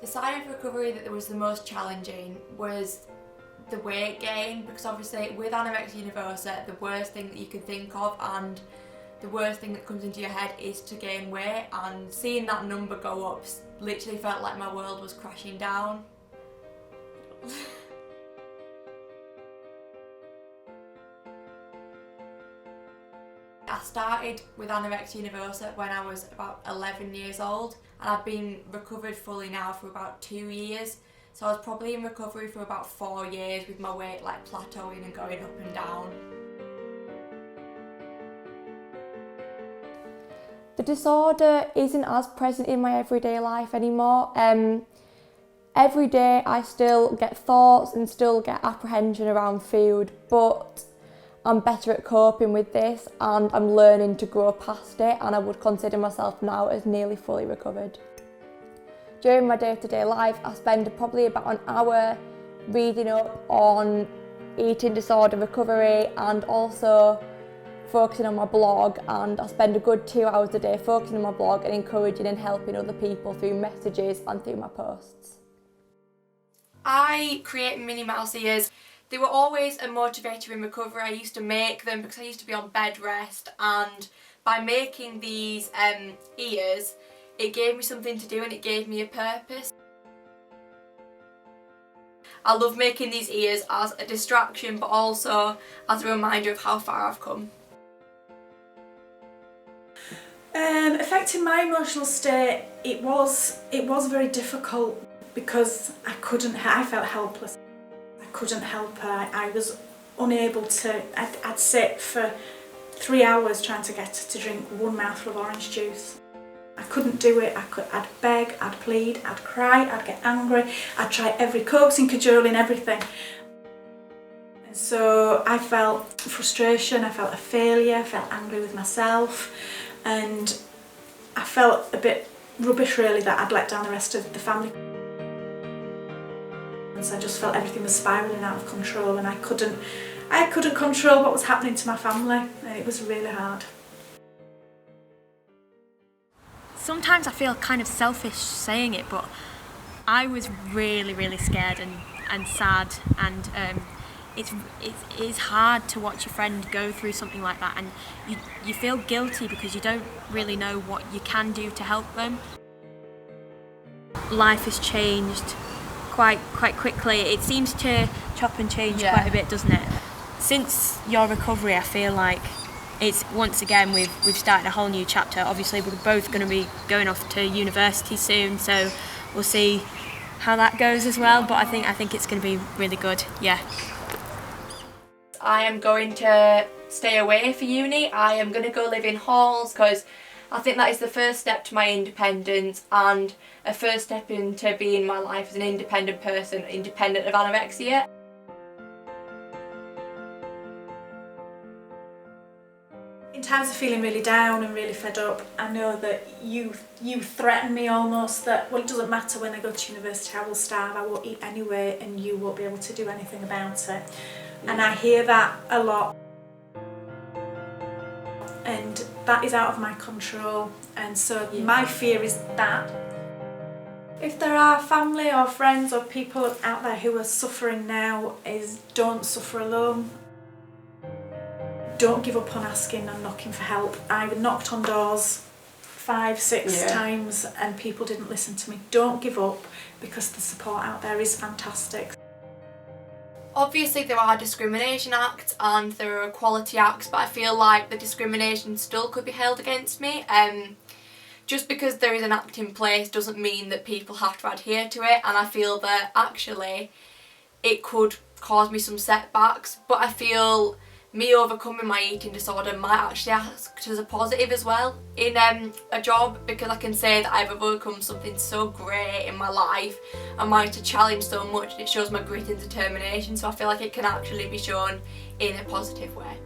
The side of recovery that was the most challenging was the weight gain, because obviously with anorexia nervosa, the worst thing that you can think of and the worst thing that comes into your head is to gain weight, and seeing that number go up literally felt like my world was crashing down. I started with anorexia nervosa when I was about 11 years old, and I've been recovered fully now for about 2 years. So I was probably in recovery for about 4 years with my weight like plateauing and going up and down. The disorder isn't as present in my everyday life anymore. Every day I still get thoughts and still get apprehension around food, but I'm better at coping with this and I'm learning to grow past it, and I would consider myself now as nearly fully recovered. During my day-to-day life, I spend probably about an hour reading up on eating disorder recovery and also focusing on my blog, and I spend a good 2 hours a day focusing on my blog and encouraging and helping other people through messages and through my posts. I create Minnie Mouse ears. They were always a motivator in recovery. I used to make them because I used to be on bed rest, and by making these ears, it gave me something to do and it gave me a purpose. I love making these ears as a distraction, but also as a reminder of how far I've come. Affecting my emotional state, it was very difficult because I felt helpless. I couldn't help her. I was unable to. I'd sit for 3 hours trying to get her to drink one mouthful of orange juice. I couldn't do it. I'd beg, I'd plead, I'd cry, I'd get angry, I'd try every coaxing, cajoling, everything. And so I felt frustration, I felt a failure, I felt angry with myself, and I felt a bit rubbish really that I'd let down the rest of the family. And so I just felt everything was spiralling out of control, and I couldn't control what was happening to my family, and it was really hard. Sometimes I feel kind of selfish saying it, but I was really scared and sad, and it is hard to watch your friend go through something like that, and you feel guilty because you don't really know what you can do to help them. Life has changed quite quickly. It seems to chop and change quite a bit, doesn't it? Since your recovery, I feel like it's once again we've started a whole new chapter. Obviously we're both going to be going off to university soon, so we'll see how that goes as well, but I think it's going to be really good. Yeah. I am going to stay away for uni. I am going to go live in halls because I think that is the first step to my independence and a first step into being my life as an independent person, independent of anorexia. In times of feeling really down and really fed up, I know that you threaten me almost that, well, it doesn't matter when I go to university, I will starve, I won't eat anyway, and you won't be able to do anything about it. And I hear that a lot, and that is out of my control, and so my fear is that if there are family or friends or people out there who are suffering now, is don't suffer alone. Don't give up on asking and knocking for help. I knocked on doors 5, 6 times and people didn't listen to me. Don't give up, because the support out there is fantastic. Obviously there are discrimination acts and there are equality acts, but I feel like the discrimination still could be held against me. Just because there is an act in place doesn't mean that people have to adhere to it, and I feel that actually it could cause me some setbacks, but I feel me overcoming my eating disorder might actually act as a positive as well in a job, because I can say that I've overcome something so great in my life and managed to challenge so much. It shows my grit and determination, so I feel like it can actually be shown in a positive way.